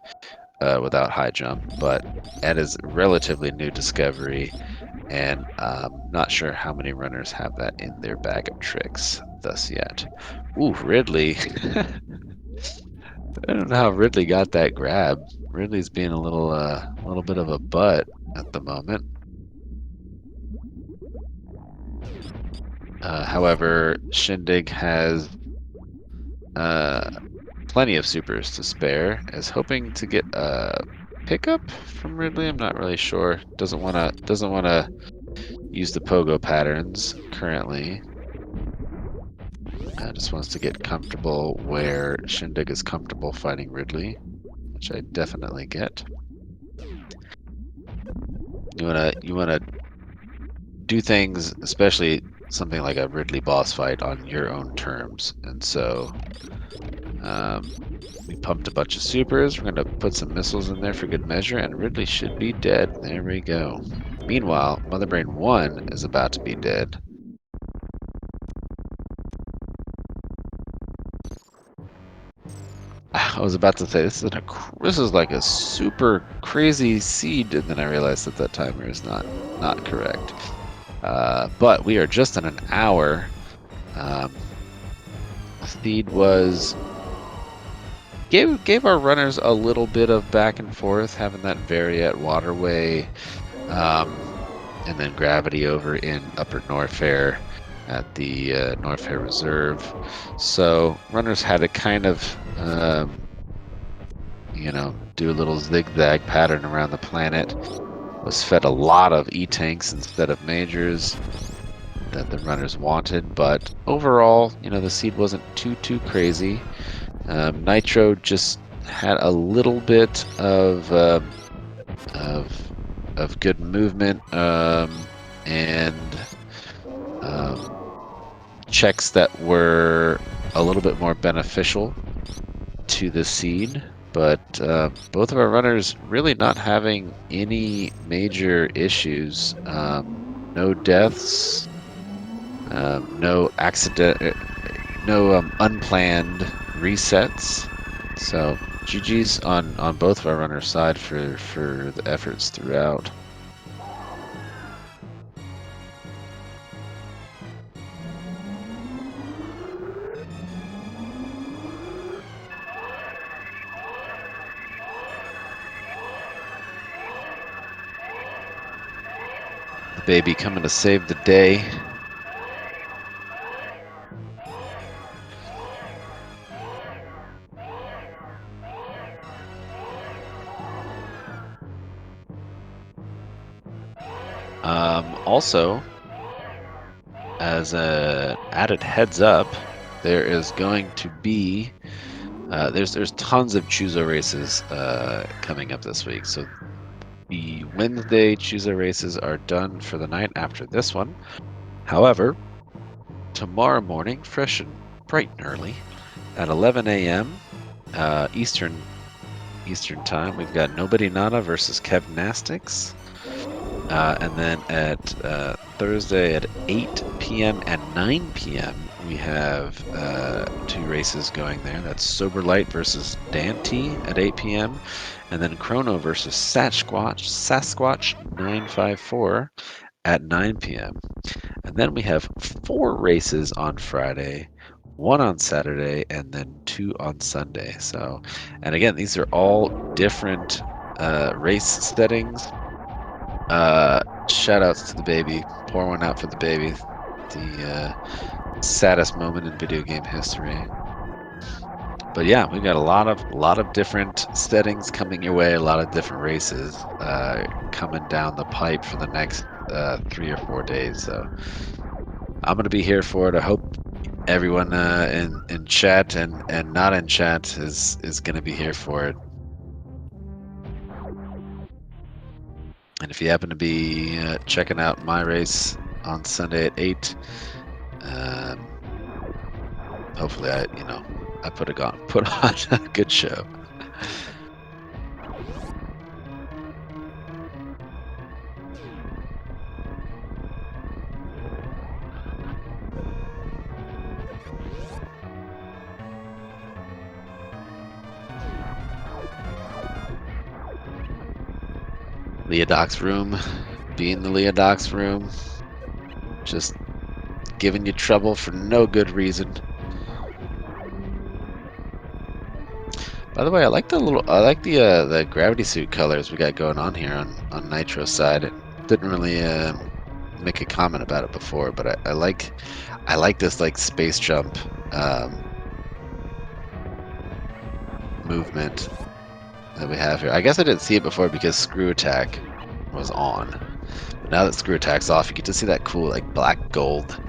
without high jump, but that is a relatively new discovery, and I'm not sure how many runners have that in their bag of tricks thus yet. Ooh, Ridley. I don't know how Ridley got that grab. Ridley's being a little bit of a butt at the moment. However, Shindig has plenty of supers to spare. Is hoping to get a pickup from Ridley. I'm not really sure. Doesn't wanna use the pogo patterns currently. Just wants to get comfortable where Shindig is comfortable fighting Ridley, which I definitely get. You wanna do things, especially something like a Ridley boss fight, on your own terms, and so we pumped a bunch of supers. We're gonna put some missiles in there for good measure, and Ridley should be dead. There we go. Meanwhile, Mother Brain 1 is about to be dead. I was about to say this is like a super crazy seed, and then I realized that timer is not correct. But we are just in an hour. Seed gave our runners a little bit of back and forth, having that Variet waterway, and then gravity over in Upper Norfair at the Norfair Reserve. So runners had to kind of do a little zigzag pattern around the planet. Was fed a lot of E-tanks instead of majors that the runners wanted, but overall, the seed wasn't too crazy. Nitro just had a little bit of good movement and checks that were a little bit more beneficial to the seed, but both of our runners really not having any major issues. No deaths, no accident, no unplanned resets. So GG's on both of our runners' side for the efforts throughout. The baby coming to save the day. Also, as an added heads up, there is going to be there's tons of Choozo races coming up this week. So the Wednesday Choozo races are done for the night after this one. However, tomorrow morning, fresh and bright and early, at 11 a.m. Eastern time. We've got Nobody Nada versus Kevnastics. And then at Thursday at 8 p.m. and 9 p.m. we have 2 races going there. That's Sober Light versus Dante at 8 p.m. and then Chrono versus Sasquatch 954 at 9 p.m. And then we have 4 races on Friday, 1 on Saturday, and then 2 on Sunday. So, and again, these are all different race settings. Shout outs to the baby. Pour one out for the baby. The saddest moment in video game history. But yeah, we've got a lot of different settings coming your way. A lot of different races coming down the pipe for the next 3 or 4 days. So I'm gonna be here for it. I hope everyone in chat and not in chat is gonna be here for it. And if you happen to be checking out my race on Sunday at 8, hopefully I put on a good show. Leodoc's room, being the Leodoc's room, just giving you trouble for no good reason. By the way, I like the gravity suit colors we got going on here on Nitro's side. Didn't really make a comment about it before, but I like this like space jump movement that we have here. I guess I didn't see it before because Screw Attack was on. But now that Screw Attack's off, you get to see that cool like black gold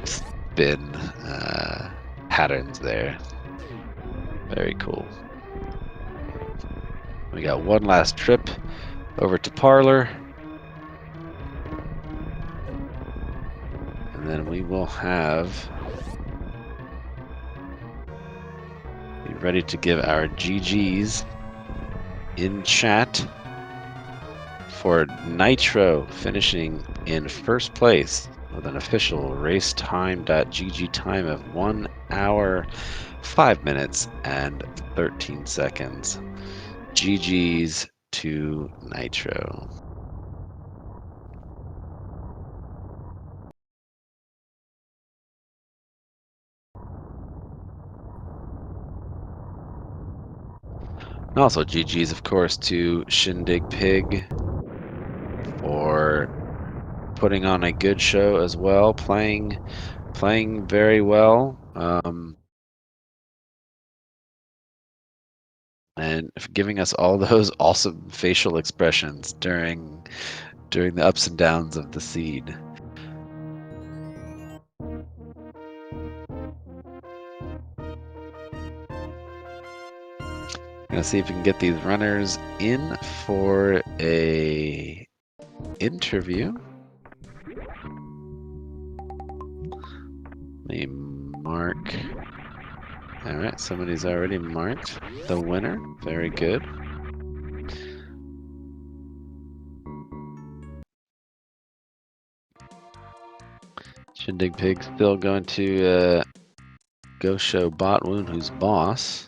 spin patterns there. Very cool. We got one last trip over to Parlor. And then we will be ready to give our GGs in chat for Nitro finishing in first place with an official racetime.gg time of 1 hour, 5 minutes, and 13 seconds. GG's to Nitro. And also GG's, of course, to ShinDigPig for putting on a good show as well, playing very well, and giving us all those awesome facial expressions during the ups and downs of the seed. Gonna see if we can get these runners in for a interview. Let me mark. All right, somebody's already marked the winner. Very good. ShinDigPig still going to go show Botwoon who's boss.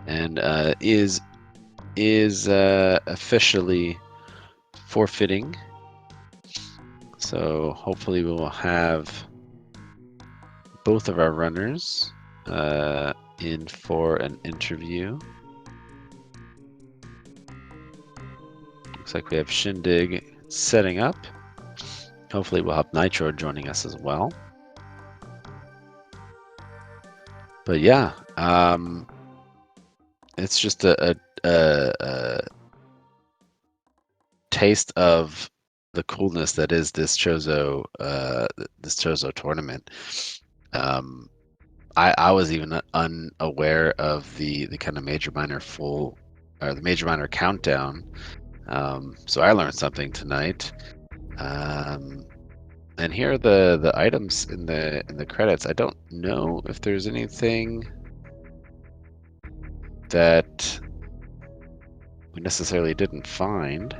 And is officially forfeiting. So hopefully we will have both of our runners in for an interview. Looks like we have Shindig setting up. Hopefully we'll have Nitro joining us as well. But yeah, it's just a taste of the coolness that is this Choozo tournament. I was even unaware of the kind of major minor the major minor countdown. So I learned something tonight. And here are the items in the credits. I don't know if there's anything that we necessarily didn't find.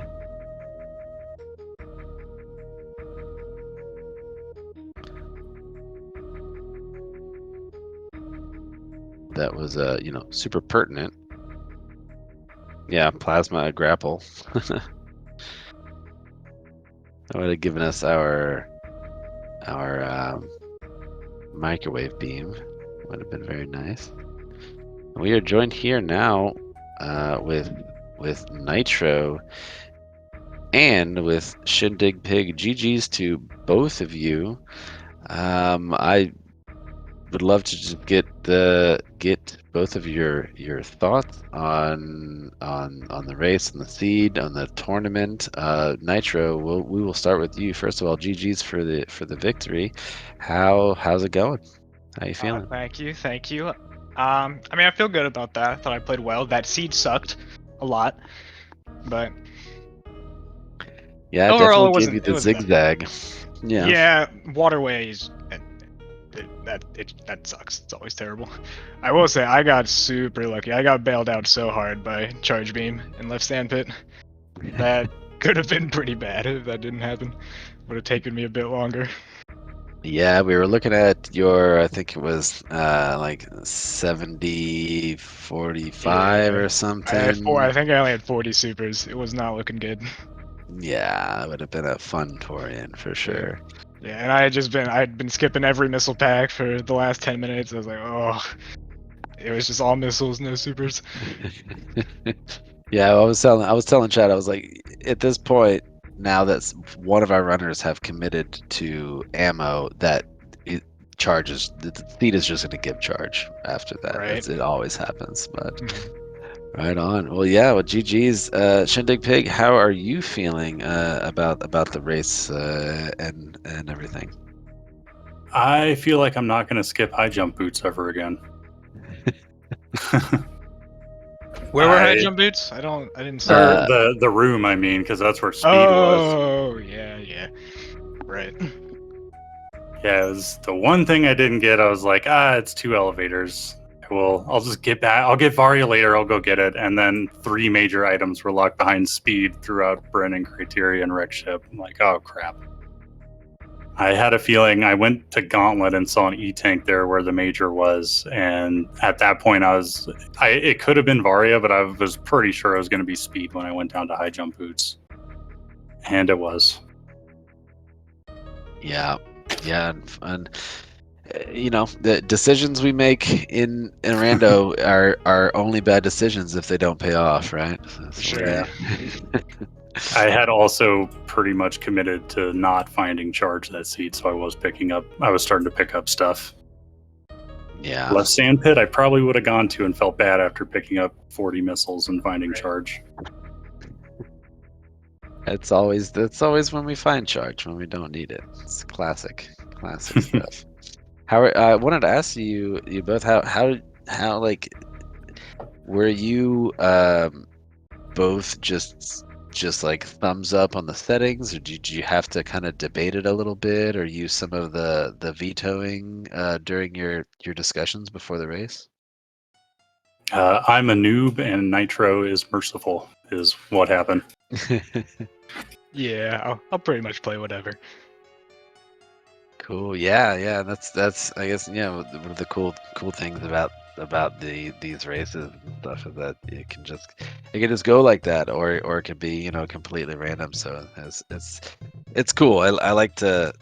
That was super pertinent. Yeah, plasma grapple. That would have given us our microwave beam. Would have been very nice. We are joined here now with Nitro and with ShinDigPig. GG's to both of you. I would love to just get both of your thoughts on the race, on the seed, on the tournament. Nitro, we will start with you. First of all, GG's for the victory. How's it going? How you feeling? Thank you. I mean, I feel good about that. I thought I played well. That seed sucked a lot, but yeah, it overall, definitely gave you the zigzag. Yeah, waterways. That sucks. It's always terrible. I will say I got super lucky. I got bailed out so hard by charge beam and left sandpit. That could have been pretty bad if that didn't happen. Would have taken me a bit longer. Yeah, we were looking at your, I think it was like 70, 45 or something. I think I only had 40 supers. It was not looking good. Yeah, it would have been a fun tour in for sure. Yeah, and I'd been skipping every missile pack for the last 10 minutes. I was like, oh, it was just all missiles, no supers. Yeah, I was telling Chad, I was like, at this point, now that one of our runners have committed to ammo, that it charges, the seed is just going to give charge after that. Right. It always happens, but right on. Well, yeah, well, GG's. ShinDigPig, how are you feeling about the race and everything? I feel like I'm not going to skip high jump boots ever again. Where were high jump boots? I didn't see the room, I mean, because that's where speed was. Oh, yeah. Right. Yeah, it was the one thing I didn't get. I was like, it's 2 elevators. Well, I'll just get back. I'll get Varia later. I'll go get it. And then 3 major items were locked behind speed throughout Brennan, Criteria, and Wreck Ship. I'm like, oh, crap. I had a feeling. I went to Gauntlet and saw an E-Tank there where the major was. And at that point, it could have been Varia, but I was pretty sure it was going to be speed when I went down to high jump boots. And it was. Yeah, and the decisions we make in Rando are only bad decisions if they don't pay off, right? Sure. Yeah. I had also pretty much committed to not finding charge that seed, so I was starting to pick up stuff. Yeah. Left sandpit, I probably would have gone to and felt bad after picking up 40 missiles and finding charge. That's always when we find charge, when we don't need it. It's classic stuff. I wanted to ask you both how like were you both just like thumbs up on the settings, or did you have to kind of debate it a little bit or use some of the vetoing during your discussions before the race? I'm a noob and Nitro is merciful is what happened. Yeah, I'll pretty much play whatever. Cool. Yeah. That's I guess one of the cool things about these races and stuff is that it can just go like that, or it could be completely random. So it's cool. I like to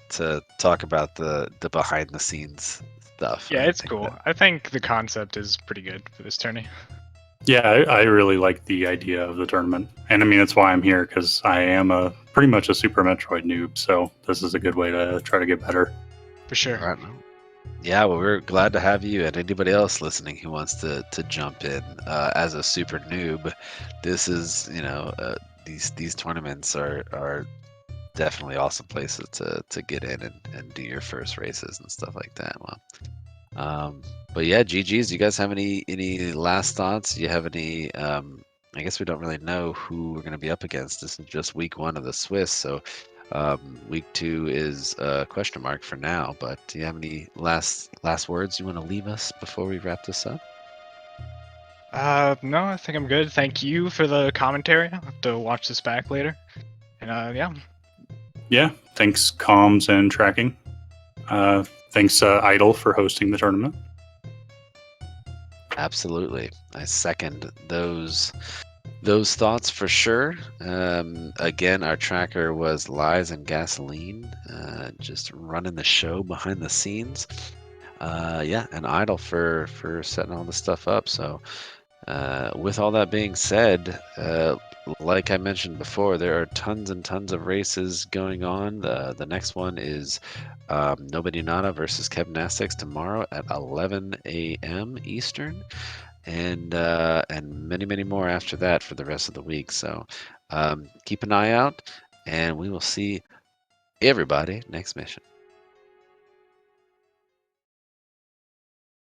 talk about the behind the scenes stuff. Yeah, it's cool. I think the concept is pretty good for this tourney. Yeah, I really like the idea of the tournament, and I mean that's why I'm here, because I am pretty much a Super Metroid noob. So this is a good way to try to get better. For sure. Right. Yeah, well, we're glad to have you and anybody else listening who wants to jump in as a super noob. This is, these tournaments are definitely awesome places to get in and do your first races and stuff like that. Well, but yeah, GGs. Do you guys have any last thoughts? Do you have any? I guess we don't really know who we're going to be up against. This is just week 1 of the Swiss, so week 2 is a question mark for now. But do you have any last words you want to leave us before we wrap this up? No, I think I'm good. Thank you for the commentary. I'll have to watch this back later. And yeah. Yeah, thanks comms and tracking. Thanks Idle for hosting the tournament. Absolutely, I second those thoughts for sure. Again, our tracker was Lies and Gasoline, just running the show behind the scenes. Yeah, and Idle for setting all this stuff up. So, with all that being said, like I mentioned before, there are tons and tons of races going on. The next one is Nobody Nada versus Kevin Essex tomorrow at 11 a.m. Eastern, and many more after that for the rest of the week. So keep an eye out, and we will see everybody next mission.